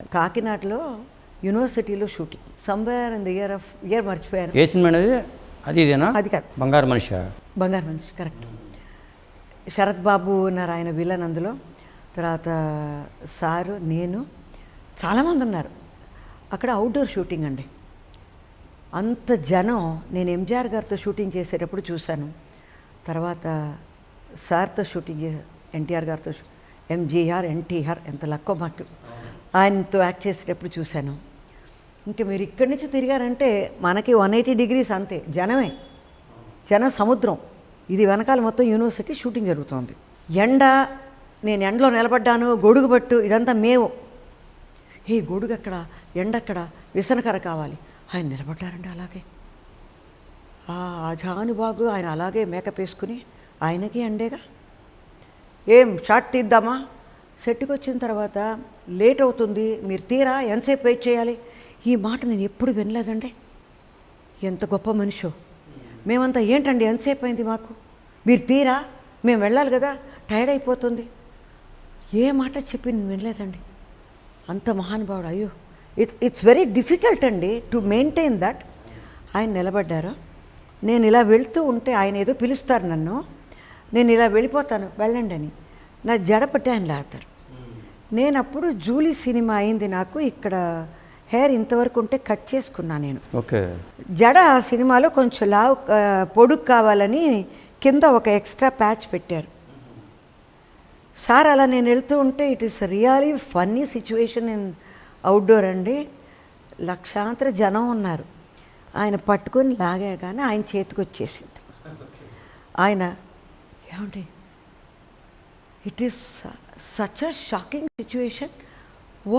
కాకినాడలో యూనివర్సిటీలో shooting somewhere in the year మర్చిపోయాను. ఏ సినిమా అనేది? అది ఇదేనా? అది కాదు, బంగారు మనిషి. బంగారు మనిషి కరెక్ట్. శరత్ బాబు ఉన్నారు ఆయన విలన్ అందులో. తర్వాత సారు, నేను, చాలామంది ఉన్నారు. అక్కడ అవుట్డోర్ షూటింగ్ అండి. అంత జనం నేను ఎంజిఆర్ గారితో షూటింగ్ చేసేటప్పుడు చూశాను. తర్వాత సార్తో షూటింగ్ చేసే ఎన్టీఆర్ గారితో ఎంజీఆర్ ఎన్టీఆర్ ఎంత లక్కో మాకు ఆయనతో యాక్ట్ చేసేటప్పుడు చూశాను. ఇంకా మీరు ఇక్కడి నుంచి తిరిగారంటే మనకి 180 degrees అంతే, జనమే, జన సముద్రం. ఇది వెనకాల మొత్తం యూనివర్సిటీ షూటింగ్ జరుగుతుంది. ఎండ, నేను ఎండలో నిలబడ్డాను, గొడుగు పట్టు, ఇదంతా మేము. గొడుగు అక్కడ, ఎండక్కడ, విసనకర కావాలి. ఆయన నిలబడ్డారండి అలాగే. ఆ జానుబాగు ఆయన అలాగే మేకప్ వేసుకుని, ఆయనకి ఎండేగా. ఏం షార్ట్ తీద్దామా? సెట్కి వచ్చిన తర్వాత లేట్ అవుతుంది, మీరు తీరా, ఎంతసేపు వెయిట్ చేయాలి? ఈ మాట నేను ఎప్పుడు వినలేదండి. ఎంత గొప్ప మనిషో. మేమంతా ఏంటండి ఎంతసేపు అయింది మాకు, మీరు తీరా, మేము వెళ్ళాలి కదా, టైర్డ్ అయిపోతుంది. ఏ మాట చెప్పి నేను వినలేదండి. అంత మహానుభావుడు. అయ్యో, ఇట్స్ వెరీ డిఫికల్ట్ అండి టు మెయింటైన్ దట్. ఆయన నిలబడ్డారు. నేను ఇలా వెళ్తూ ఉంటే ఆయన ఏదో పిలుస్తారు నన్ను, నేను ఇలా వెళ్ళిపోతాను, వెళ్ళండి అని. నా జడ పట్టి ఆయన లాగుతారు. నేను అప్పుడు జూలీ సినిమా అయింది నాకు. ఇక్కడ హెయిర్ ఇంతవరకు ఉంటే కట్ చేసుకున్నా నేను. ఓకే. జడ ఆ సినిమాలో కొంచెం లావు పొడుగు కావాలని కింద ఒక ఎక్స్ట్రా ప్యాచ్ పెట్టారు. సార్ అలా నేను వెళ్తూ ఉంటే it is really funny situation in outdoor అండి. లక్షాంతర జనం ఉన్నారు. ఆయన పట్టుకొని లాగారు కానీ ఆయన చేతికి వచ్చేసింది. ఆయన ఏమండి, it is such a shocking situation.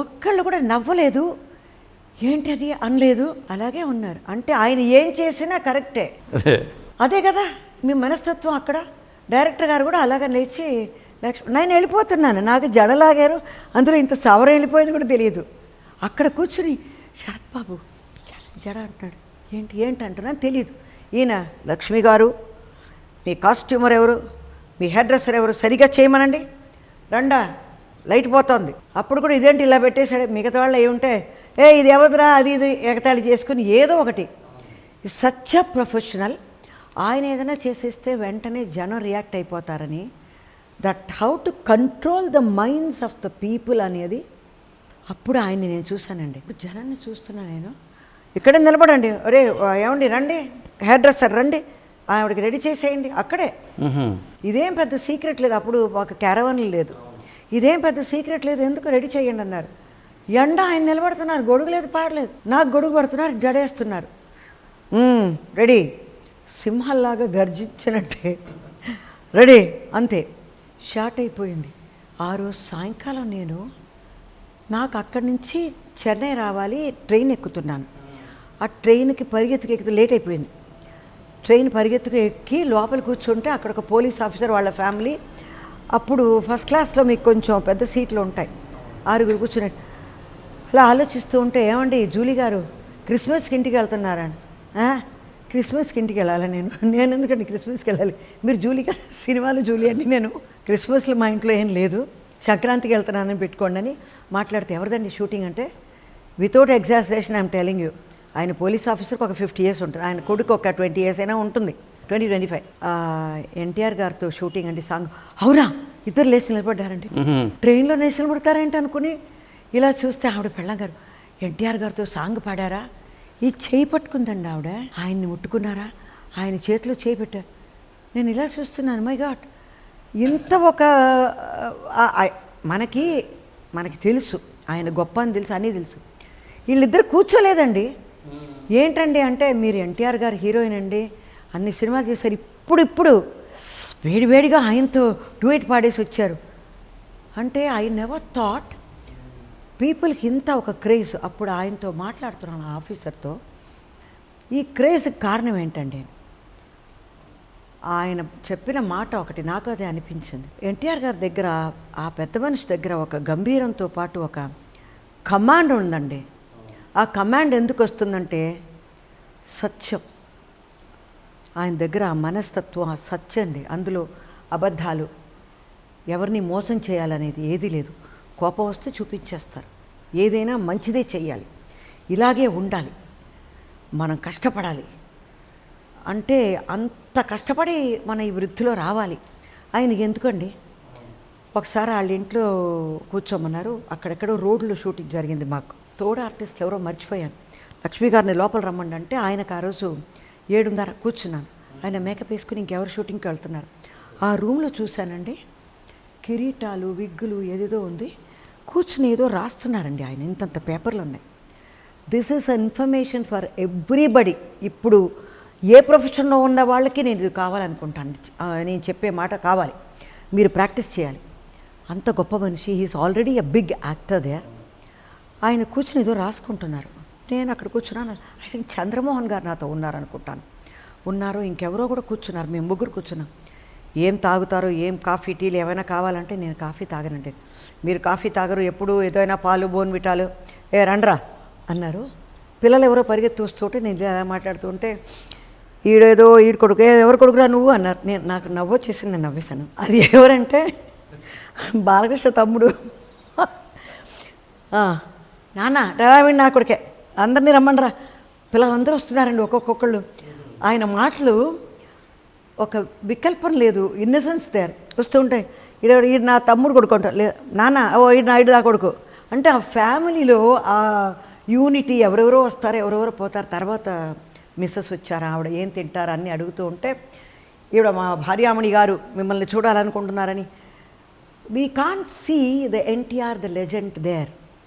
ఒక్కళ్ళు కూడా నవ్వలేదు, ఏంటి అది అనలేదు, అలాగే ఉన్నారు. అంటే ఆయన ఏం చేసినా కరెక్టే. అదే కదా మీ మనస్తత్వం. అక్కడ డైరెక్టర్ గారు కూడా అలాగ లేచి, నేను వెళ్ళిపోతున్నాను, నాకు జడలాగారు, అందులో ఇంత సవరం వెళ్ళిపోయింది కూడా తెలియదు. అక్కడ కూర్చుని శరత్ బాబు జడ అంటున్నాడు, ఏంటి ఏంటి అంటున్నాను తెలియదు. ఈయన, లక్ష్మి గారు, మీ కాస్ట్యూమర్ ఎవరు, మీ హెయిర్ డ్రెస్సర్ ఎవరు, సరిగా చేయమనండి, రండా, లైట్ పోతుంది. అప్పుడు కూడా ఇదేంటి ఇలా పెట్టేశాడు. మిగతా వాళ్ళు ఏముంటే ఇది ఎవరిదిరా, అది ఇది ఎగతాళి చేసుకుని ఏదో ఒకటి. Such a professional. ఆయన ఏదైనా చేసేస్తే వెంటనే జనం రియాక్ట్ అయిపోతారని, that how to control the minds of the people అనేది అప్పుడు ఆయన్ని నేను చూశానండి. ఇప్పుడు జనాన్ని చూస్తున్నా నేను. ఇక్కడే నిలబడండి, ఒరే ఏమండి రండి, హెయిర్ డ్రెస్సర్ రండి, ఆవిడకి రెడీ చేసేయండి అక్కడే. ఇదేం పెద్ద సీక్రెట్ లేదు. అప్పుడు ఒక క్యారవాన్లు లేదు, ఇదేం పెద్ద సీక్రెట్ లేదు, ఎందుకు రెడీ చేయండి అన్నారు. ఎండ ఆయన నిలబడుతున్నారు, గొడుగు లేదు, పాడలేదు, నాకు గొడుగు పడుతున్నారు, జడేస్తున్నారు. రెడీ, సింహాల్లాగా గర్జించినట్టే రెడీ, అంతే. షార్ట్ అయిపోయింది. ఆ రోజు సాయంకాలం నాకు అక్కడి నుంచి చెన్నై రావాలి, ట్రైన్ ఎక్కుతున్నాను. ఆ ట్రైన్కి పరిగెత్తుకు లేట్ అయిపోయింది. ట్రైన్ పరిగెత్తుకు ఎక్కి లోపల కూర్చుంటే అక్కడ ఒక పోలీస్ ఆఫీసర్, వాళ్ళ ఫ్యామిలీ. అప్పుడు ఫస్ట్ క్లాస్లో మీకు కొంచెం పెద్ద సీట్లు ఉంటాయి, 6 కూర్చున్నట్టు. అలా ఆలోచిస్తూ ఉంటే, ఏమండి జూలీ గారు క్రిస్మస్కి ఇంటికి వెళ్తున్నారని. క్రిస్మస్కి ఇంటికి వెళ్ళాలి నేను ఎందుకంటే క్రిస్మస్కి వెళ్ళాలి, మీరు జూలీ కదా, సినిమాలు జూలీ అండి, నేను క్రిస్మస్లో మా ఇంట్లో ఏం లేదు, సంక్రాంతికి వెళ్తున్నానని పెట్టుకోండి అని మాట్లాడితే, ఎవరిదండి షూటింగ్ అంటే, without exaggeration I'm telling you, ఆయన పోలీస్ ఆఫీసర్కి ఒక 50 years ఉంటుంది, ఆయన కొడుకు ఒక 20 years అయినా ఉంటుంది, 20-25. ఎన్టీఆర్ గారితో షూటింగ్ అండి. సాంగ్, అవునా, ఇద్దరు లేచి నిలబడ్డారండి. ట్రైన్లో లేచి నిలబడతారేంటి అనుకుని ఇలా చూస్తే ఆవిడ పెళ్ళం గారు ఎన్టీఆర్ గారితో సాంగ్ పాడారా, ఈ చేయి పట్టుకుందండి ఆవిడ, ఆయన్ని ముట్టుకున్నారా, ఆయన చేతిలో చేయి పెట్టారు. నేను ఇలా చూస్తున్నాను, మై గాడ్, ఇంత ఒక మనకి తెలుసు ఆయన గొప్ప అని తెలుసు, అన్నీ తెలుసు. వీళ్ళిద్దరు కూర్చోలేదండి. ఏంటండి అంటే, మీరు ఎన్టీఆర్ గారు హీరోయిన్ అండి, అన్ని సినిమాలు చేశారు, ఇప్పుడు వేడివేడిగా ఆయనతో డ్యూయట్ పాడేసి వచ్చారు అంటే, ఐ నెవర్ థాట్ పీపుల్కి ఇంత ఒక క్రేజ్. అప్పుడు ఆయనతో మాట్లాడుతున్నాను, ఆ ఆఫీసర్తో, ఈ క్రేజ్కి కారణం ఏంటండి? ఆయన చెప్పిన మాట ఒకటి నాకు అదే అనిపించింది. ఎన్టీఆర్ గారి దగ్గర, ఆ పెద్ద మనిషి దగ్గర ఒక గంభీరంతో పాటు ఒక కమాండ్ ఉందండి. ఆ కమాండ్ ఎందుకు వస్తుందంటే సత్యం. ఆయన దగ్గర ఆ మనస్తత్వం, ఆ సత్యం అండి. అందులో అబద్ధాలు, ఎవరిని మోసం చేయాలనేది ఏదీ లేదు. కోపం వస్తే చూపించేస్తారు. ఏదైనా మంచిదే చెయ్యాలి, ఇలాగే ఉండాలి, మనం కష్టపడాలి అంటే అంత కష్టపడి మన ఈ వృద్ధిలో రావాలి. ఆయనకి ఎందుకండి, ఒకసారి వాళ్ళ ఇంట్లో కూర్చోమన్నారు. అక్కడెక్కడో రోడ్లు షూటింగ్ జరిగింది. మాకు తోడు ఆర్టిస్టులు ఎవరో మర్చిపోయాను. లక్ష్మీ గారిని లోపల రమ్మండి అంటే ఆయనకు ఆ రోజు 7:30 కూర్చున్నాను. ఆయన మేకప్ వేసుకుని ఇంకెవరు షూటింగ్కి వెళ్తున్నారు. ఆ రూమ్లో చూశానండి, కిరీటాలు, విగ్గులు ఏదేదో ఉంది. కూర్చుని ఏదో రాస్తున్నారండి ఆయన. ఇంతంత పేపర్లు ఉన్నాయి. This is information for everybody. ఇప్పుడు ఏ ప్రొఫెషన్లో ఉన్న వాళ్ళకి నేను ఇది కావాలనుకుంటాను. నేను చెప్పే మాట కావాలి, మీరు ప్రాక్టీస్ చేయాలి. అంత గొప్ప మనిషి. He is already a big actor దే. ఆయన కూర్చుని ఏదో రాసుకుంటున్నారు. నేను అక్కడ కూర్చున్నాను. ఐ థింక్ చంద్రమోహన్ గారు నాతో ఉన్నారనుకుంటాను. ఉన్నారు, ఇంకెవరో కూడా కూర్చున్నారు. మేము ముగ్గురు కూర్చున్నాం. ఏం తాగుతారో, ఏం కాఫీ టీలు ఏమైనా కావాలంటే నేను కాఫీ తాగనండి. మీరు కాఫీ తాగరు, ఎప్పుడు ఏదైనా పాలు బోన్విటాలు రండ్రా అన్నారు. పిల్లలు ఎవరో పరిగెత్తి వస్తుంటే నేను ఇలా మాట్లాడుతుంటే ఈడేదో ఈడు కొడుకు, ఎవరు కొడుకురా నువ్వు అన్నారు. నాకు నవ్వు వచ్చేసింది, నేను నవ్వేశాను. అది ఎవరంటే బాలకృష్ణ తమ్ముడు. నాన్న డ్రైవింగ్ నా కొడుకే, అందరినీ రమ్మనరా, పిల్లలందరూ వస్తున్నారండి ఒక్కొక్కళ్ళు. ఆయన మాటలు ఒక వికల్పం లేదు, ఇన్నసెన్స్ దేర్. వస్తుంటే ఈడు నా తమ్ముడు కొడుకు అంటారు, లేదు నాన్న ఈడు నా కొడుకు అంటే ఆ ఫ్యామిలీలో ఆ యూనిటీ. ఎవరెవరో వస్తారు, ఎవరెవరో పోతారు. తర్వాత మిస్సెస్ వచ్చారా, ఆవిడ ఏం తింటారా అన్నీ అడుగుతూ ఉంటే ఈవిడ మా భార్యామణి గారు మిమ్మల్ని చూడాలనుకుంటున్నారని. We can't see the NTR the legend there.